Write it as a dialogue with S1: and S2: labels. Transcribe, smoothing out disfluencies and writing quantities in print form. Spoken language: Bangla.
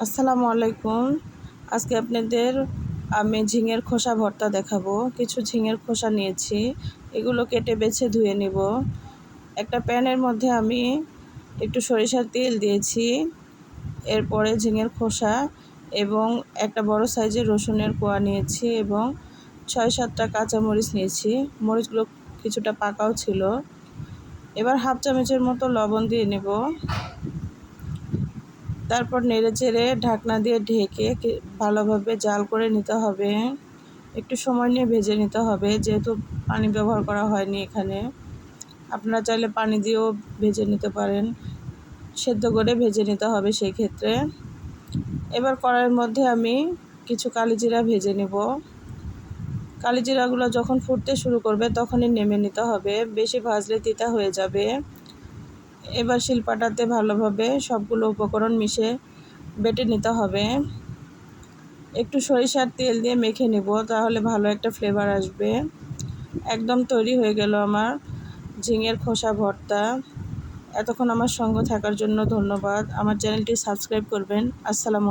S1: আসসালামু আলাইকুম। আজকে আপনাদের আমি ঝিঙের খোসা ভর্তা দেখাবো। কিছু ঝিঙের খোসা নিয়েছি, এগুলো কেটে বেছে ধুয়ে নিব। একটা প্যানের মধ্যে আমি একটু সরিষার তেল দিয়েছি, এরপরে ঝিঙের খোসা এবং একটা বড় সাইজের রসুনের কোয়া নিয়েছি এবং ৬-৭টা কাঁচামরিচ নিয়েছি। মরিচগুলো কিছুটা পাকাও ছিল। এবার হাফ চামচের মতো লবণ দিয়ে নেব। তারপর নেড়েচেড়ে ঢাকনা দিয়ে ঢেকে ভালোভাবে জাল করে নিতে হবে। একটু সময় নিয়ে ভেজে নিতে হবে, যেহেতু পানি ব্যবহার করা হয়নি এখানে। আপনারা চাইলে পানি দিয়েও ভেজে নিতে পারেন, সেদ্ধ করে ভেজে নিতে হবে সেই ক্ষেত্রে। এবার কড়াইয়ের মধ্যে আমি কিছু কালিজিরা ভেজে নেব। কালিজিরাগুলো যখন ফুটতে শুরু করবে তখনই নেমে নিতে হবে, বেশি ভাজলে তিতা হয়ে যাবে। এবার শিলপাটাতে ভালোভাবে সবগুলো উপকরণ মিশে বেটে নিতে হবে। একটু সরিষার তেল দিয়ে মেখে নেব, তাহলে ভালো একটা ফ্লেভার আসবে। একদম তৈরি হয়ে গেল আমার ঝিঙের খোসা ভর্তা। এতক্ষণ আমার সঙ্গে থাকার জন্য ধন্যবাদ। আমার চ্যানেলটি সাবস্ক্রাইব করবেন। আসসালামু আলাইকুম।